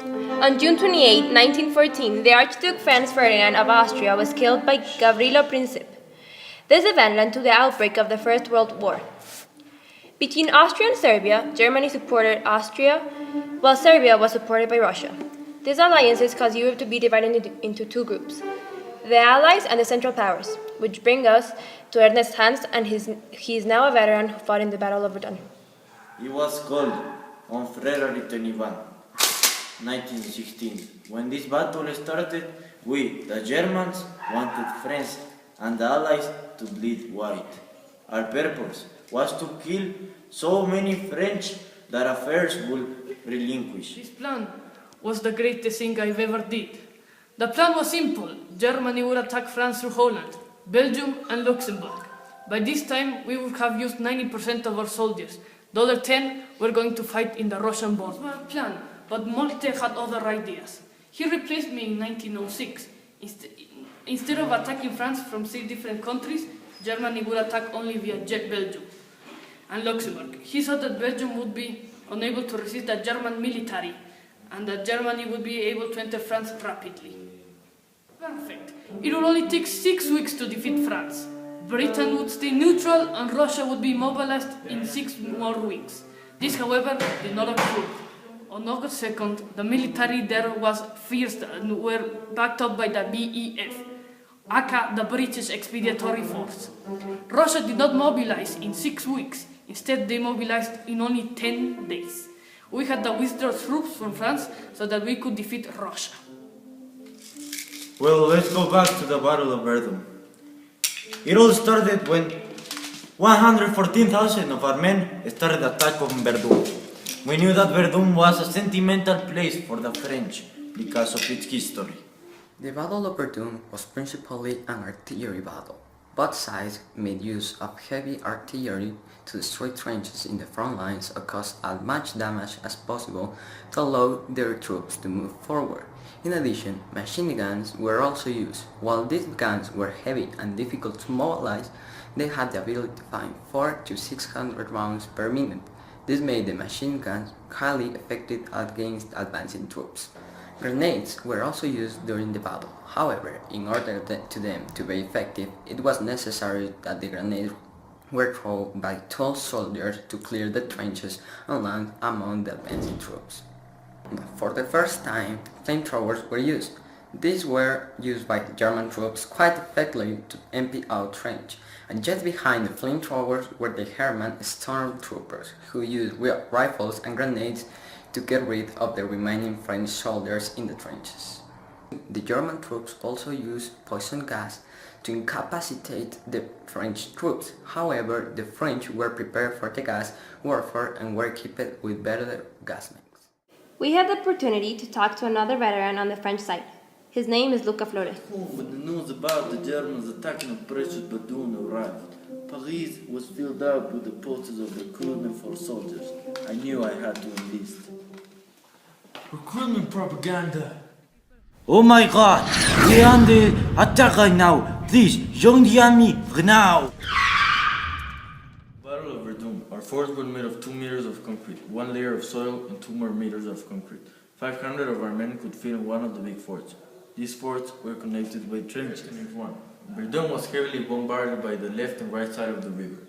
On June 28, 1914, the Archduke Franz Ferdinand of Austria was killed by Gavrilo Princip. This event led to the outbreak of the First World War. Between Austria and Serbia, Germany supported Austria, while Serbia was supported by Russia. These alliances caused Europe to be divided into two groups, the Allies and the Central Powers, which bring us to Ernest Hans, and he is now a veteran who fought in the Battle of Verdun. It was called on February 21, 1916. When this battle started, we, the Germans, wanted France and the Allies to bleed white. Our purpose was to kill so many French that affairs would relinquish. This plan was the greatest thing I've ever did. The plan was simple. Germany would attack France through Holland, Belgium and Luxembourg. By this time, we would have used 90% of our soldiers. The other 10 were going to fight in the Russian border. It was a plan, but Moltke had other ideas. He replaced me in 1906. Instead of attacking France from 6 different countries, Germany would attack only via Belgium and Luxembourg. He thought that Belgium would be unable to resist the German military and that Germany would be able to enter France rapidly. Perfect. It would only take 6 weeks to defeat France. Britain would stay neutral and Russia would be mobilized in 6 more weeks. This, however, did not occur. On August 2nd, the military there was fierce and were backed up by the BEF, aka the British Expeditionary Force. Russia did not mobilize in 6 weeks. Instead, they mobilized in only 10 days. We had to withdraw troops from France so that we could defeat Russia. Well, let's go back to the Battle of Verdun. It all started when 114,000 of our men started attack on Verdun. We knew that Verdun was a sentimental place for the French because of its history. The Battle of Verdun was principally an artillery battle. Both sides made use of heavy artillery to destroy trenches in the front lines and cause as much damage as possible to allow their troops to move forward. In addition, machine guns were also used. While these guns were heavy and difficult to mobilize, they had the ability to fire 400 to 600 rounds per minute. This made the machine guns highly effective against advancing troops. Grenades were also used during the battle. However, in order to them to be effective, it was necessary that the grenades were thrown by tall soldiers to clear the trenches and land among the advancing troops. For the first time, flamethrowers were used. These were used by the German troops quite effectively to empty out trench, and just behind the flamethrowers were the German stormtroopers, who used rifles and grenades to get rid of the remaining French soldiers in the trenches. The German troops also used poison gas to incapacitate the French troops. However, the French were prepared for the gas warfare and were equipped with better gas masks. We had the opportunity to talk to another veteran on the French side. His name is Luca Flores. When the news about the Germans attacking the precious Verdun arrived, Paris was filled up with the posters of recruitment for soldiers. I knew I had to enlist. Recruitment propaganda. Oh my god, we're under attack right now. Please, join the army now. Battle of Verdun. Our forts were made of 2 meters of concrete, 1 layer of soil, and 2 more meters of concrete. 500 of our men could fit in one of the big forts. These forts were connected by trenches. Verdun was heavily bombarded by the left and right side of the river.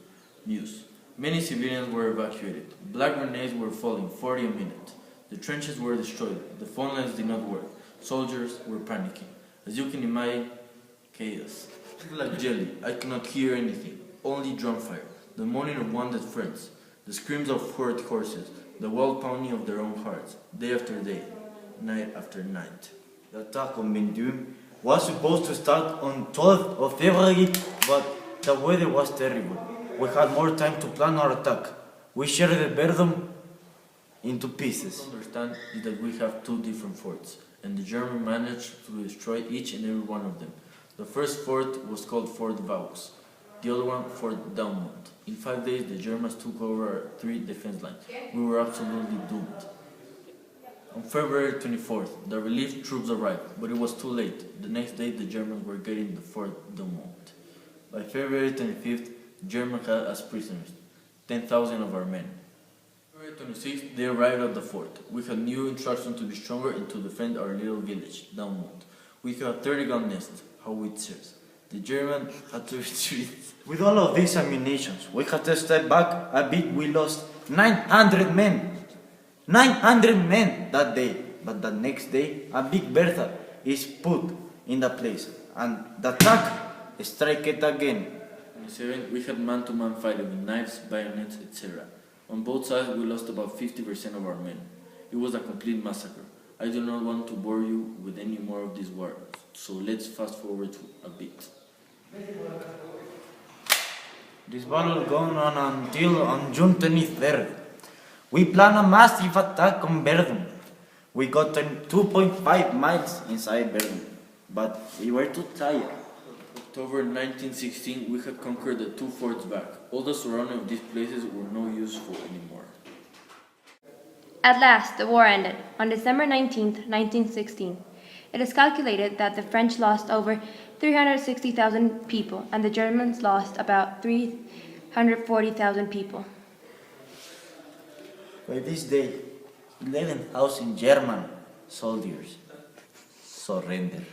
News. Many civilians were evacuated. Black grenades were falling 40 a minute. The trenches were destroyed. The phone lines did not work. Soldiers were panicking. As you can imagine, chaos. Like jelly, I could not hear anything. Only drum fire. The moaning of wounded friends. The screams of hurt horses. The wild pounding of their own hearts. Day after day. Night after night. The attack on Verdun was supposed to start on 12th of February, but the weather was terrible. We had more time to plan our attack. We shared Verdun into pieces. What I understand is that we have 2 different forts, and the Germans managed to destroy each and every one of them. The first fort was called Fort Vaux, the other one Fort Douaumont. In 5 days, the Germans took over our 3 defense lines. We were absolutely doomed. On February 24th, the relief troops arrived, but it was too late. The next day, the Germans were getting the Fort Douaumont. By February 25th, the Germans had as prisoners 10,000 of our men. February 26th, they arrived at the fort. We had new instructions to be stronger and to defend our little village, Downmont. We had 30-gun nests, howitzers. The German had to retreat. With all of these ammunitions, we had to step back a bit. We lost 900 men. 900 men that day. But the next day, a big bertha is put in the place. And the attack strike it again. On the 7th, we had man-to-man fighting with knives, bayonets, etc. On both sides, we lost about 50% of our men. It was a complete massacre. I do not want to bore you with any more of this war, so let's fast forward a bit. This battle going on until on June 23rd. We planned a massive attack on Verdun. We got 2.5 miles inside Verdun, but we were too tired. October 1916, we had conquered the two forts back. All the surrounding of these places were no useful anymore. At last, the war ended on December 19, 1916. It is calculated that the French lost over 360,000 people and the Germans lost about 340,000 people. By this day, 11,000 German soldiers surrendered.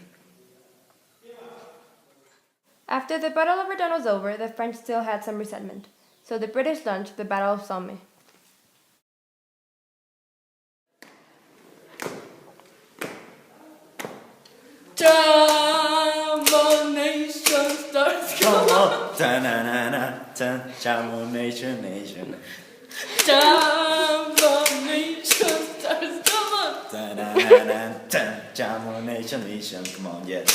After the Battle of Verdun was over, the French still had some resentment, so the British launched the Battle of Somme. Domination starts Come on, ta-na-na-na, nation. Domination starts, come on. Ta-na-na-na, nation. Come on, yes.